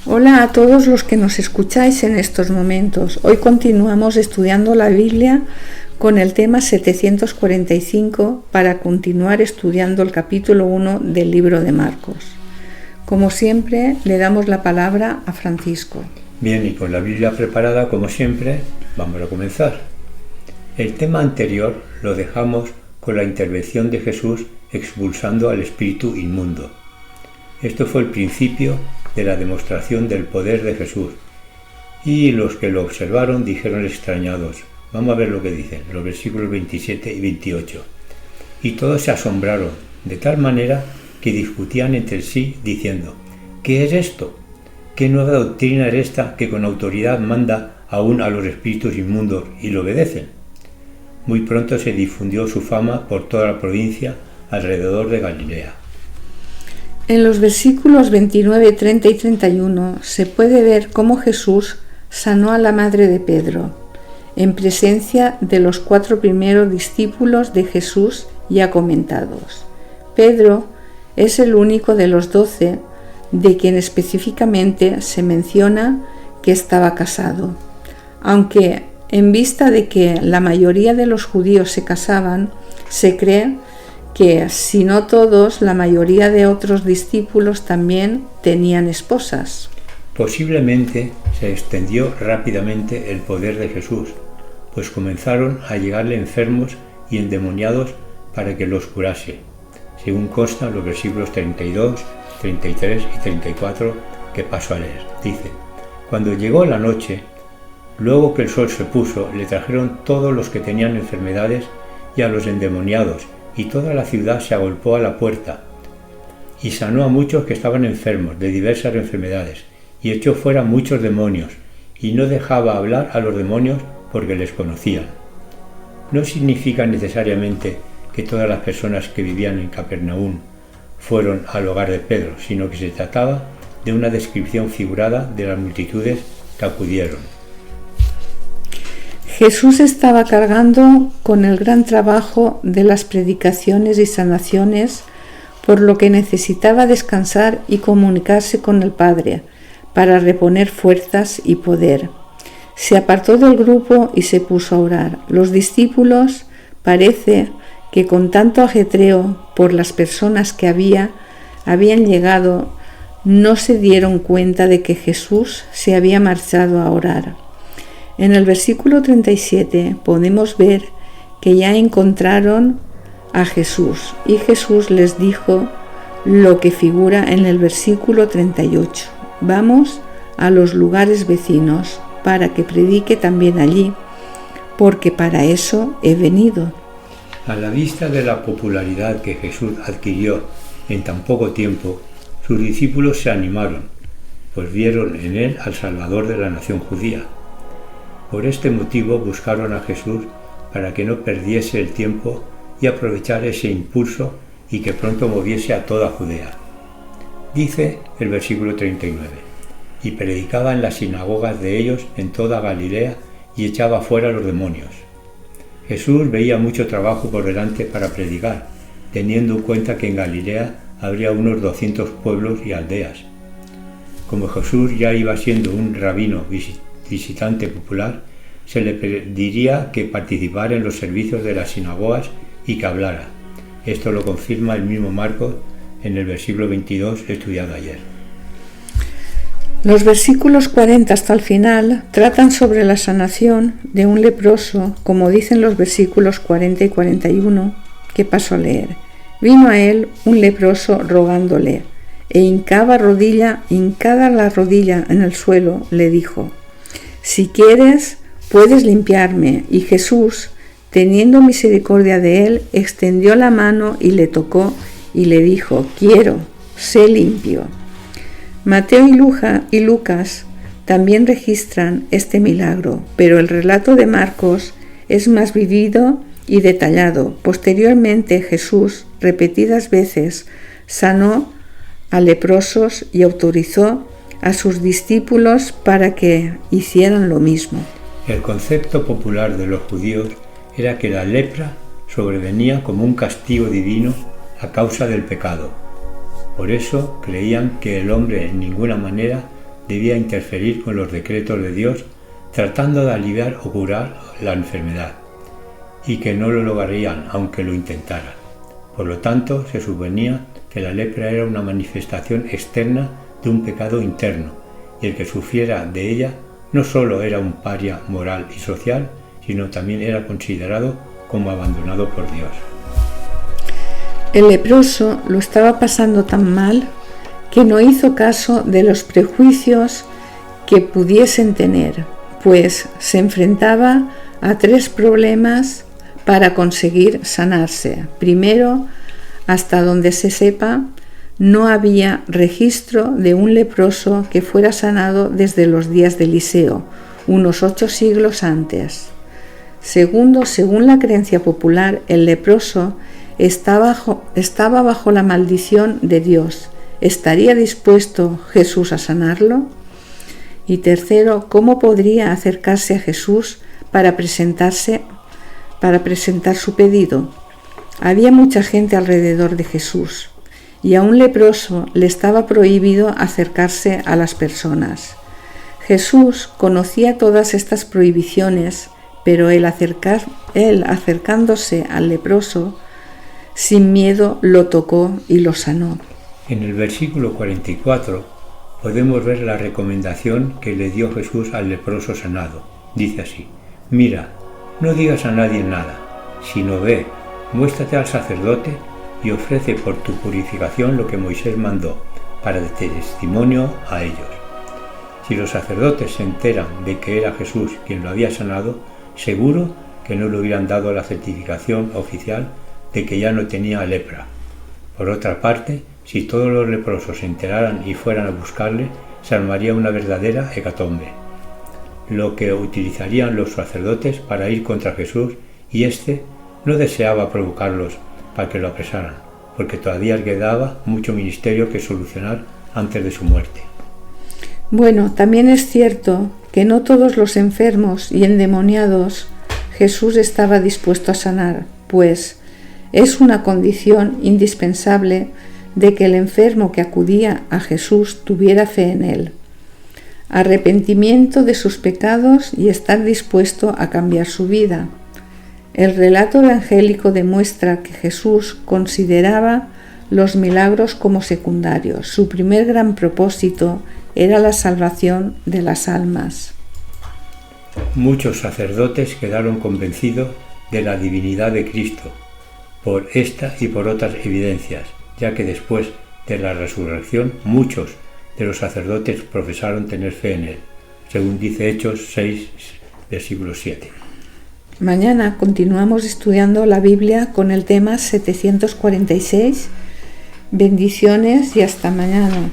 Hola a todos los que nos escucháis en estos momentos. Hoy continuamos estudiando la Biblia con el tema 745 para continuar estudiando el capítulo 1 del libro de Marcos. Como siempre, le damos la palabra a Francisco. Bien, y con la Biblia preparada, como siempre, vamos a comenzar. El tema anterior lo dejamos con la intervención de Jesús expulsando al espíritu inmundo. Esto fue el principio de la demostración del poder de Jesús, y los que lo observaron dijeron extrañados. Vamos a ver lo que dicen, los versículos 27 y 28. Y todos se asombraron, de tal manera que discutían entre sí, diciendo: ¿qué es esto? ¿Qué nueva doctrina es esta que con autoridad manda aún a los espíritus inmundos y lo obedecen? Muy pronto se difundió su fama por toda la provincia alrededor de Galilea. En los versículos 29, 30 y 31 se puede ver cómo Jesús sanó a la madre de Pedro, en presencia de los 4 primeros discípulos de Jesús ya comentados. Pedro es el único de los 12 de quien específicamente se menciona que estaba casado. Aunque en vista de que la mayoría de los judíos se casaban, se cree que, si no todos, la mayoría de otros discípulos también tenían esposas. Posiblemente se extendió rápidamente el poder de Jesús, pues comenzaron a llegarle enfermos y endemoniados para que los curase, según constan los versículos 32, 33 y 34 que paso a leer. Dice: cuando llegó la noche, luego que el sol se puso, le trajeron todos los que tenían enfermedades y a los endemoniados, y toda la ciudad se agolpó a la puerta, y sanó a muchos que estaban enfermos de diversas enfermedades, y echó fuera muchos demonios, y no dejaba hablar a los demonios porque les conocían. No significa necesariamente que todas las personas que vivían en Capernaum fueron al hogar de Pedro, sino que se trataba de una descripción figurada de las multitudes que acudieron. Jesús estaba cargando con el gran trabajo de las predicaciones y sanaciones, por lo que necesitaba descansar y comunicarse con el Padre para reponer fuerzas y poder. Se apartó del grupo y se puso a orar. Los discípulos, parece que con tanto ajetreo por las personas que habían llegado, no se dieron cuenta de que Jesús se había marchado a orar. En el versículo 37 podemos ver que ya encontraron a Jesús, y Jesús les dijo lo que figura en el versículo 38. Vamos a los lugares vecinos para que predique también allí, porque para eso he venido. A la vista de la popularidad que Jesús adquirió en tan poco tiempo, sus discípulos se animaron, pues vieron en él al Salvador de la nación judía. Por este motivo buscaron a Jesús para que no perdiese el tiempo y aprovechar ese impulso y que pronto moviese a toda Judea. Dice el versículo 39: y predicaba en las sinagogas de ellos en toda Galilea y echaba fuera los demonios. Jesús veía mucho trabajo por delante para predicar, teniendo en cuenta que en Galilea habría unos 200 pueblos y aldeas. Como Jesús ya iba siendo un rabino visitante popular, se le pediría que participara en los servicios de las sinagogas y que hablara. Esto lo confirma el mismo Marcos en el versículo 22 estudiado ayer. Los versículos 40 hasta el final tratan sobre la sanación de un leproso, como dicen los versículos 40 y 41 que paso a leer. Vino a él un leproso rogándole, e hincada la rodilla en el suelo, le dijo: si quieres, puedes limpiarme. Y Jesús, teniendo misericordia de él, extendió la mano y le tocó y le dijo: quiero, sé limpio. Mateo y Lucas también registran este milagro, pero el relato de Marcos es más vivido y detallado. Posteriormente, Jesús repetidas veces sanó a leprosos y autorizó a sus discípulos para que hicieran lo mismo. El concepto popular de los judíos era que la lepra sobrevenía como un castigo divino a causa del pecado. Por eso creían que el hombre en ninguna manera debía interferir con los decretos de Dios, tratando de aliviar o curar la enfermedad, y que no lo lograrían aunque lo intentaran. Por lo tanto, se suponía que la lepra era una manifestación externa de un pecado interno, y el que sufriera de ella no solo era un paria moral y social, sino también era considerado como abandonado por Dios. El leproso lo estaba pasando tan mal que no hizo caso de los prejuicios que pudiesen tener, pues se enfrentaba a 3 problemas para conseguir sanarse. Primero, hasta donde se sepa, no había registro de un leproso que fuera sanado desde los días de Eliseo, unos 8 siglos antes. Segundo, según la creencia popular, el leproso estaba bajo la maldición de Dios. ¿Estaría dispuesto Jesús a sanarlo? Y tercero, ¿cómo podría acercarse a Jesús para presentar su pedido? Había mucha gente alrededor de Jesús, y a un leproso le estaba prohibido acercarse a las personas. Jesús conocía todas estas prohibiciones, pero él acercándose al leproso, sin miedo lo tocó y lo sanó. En el versículo 44 podemos ver la recomendación que le dio Jesús al leproso sanado. Dice así: mira, no digas a nadie nada, sino ve, muéstrate al sacerdote y ofrece por tu purificación lo que Moisés mandó, para testimonio a ellos. Si los sacerdotes se enteran de que era Jesús quien lo había sanado, seguro que no le hubieran dado la certificación oficial de que ya no tenía lepra. Por otra parte, si todos los leprosos se enteraran y fueran a buscarle, se armaría una verdadera hecatombe, lo que utilizarían los sacerdotes para ir contra Jesús, y éste no deseaba provocarlos para que lo apresaran, porque todavía quedaba mucho ministerio que solucionar antes de su muerte. Bueno, también es cierto que no todos los enfermos y endemoniados Jesús estaba dispuesto a sanar, pues es una condición indispensable de que el enfermo que acudía a Jesús tuviera fe en él, arrepentimiento de sus pecados y estar dispuesto a cambiar su vida. El relato evangélico demuestra que Jesús consideraba los milagros como secundarios. Su primer gran propósito era la salvación de las almas. Muchos sacerdotes quedaron convencidos de la divinidad de Cristo por esta y por otras evidencias, ya que después de la resurrección muchos de los sacerdotes profesaron tener fe en él, según dice Hechos 6, versículo 7. Mañana continuamos estudiando la Biblia con el tema 746. Bendiciones y hasta mañana.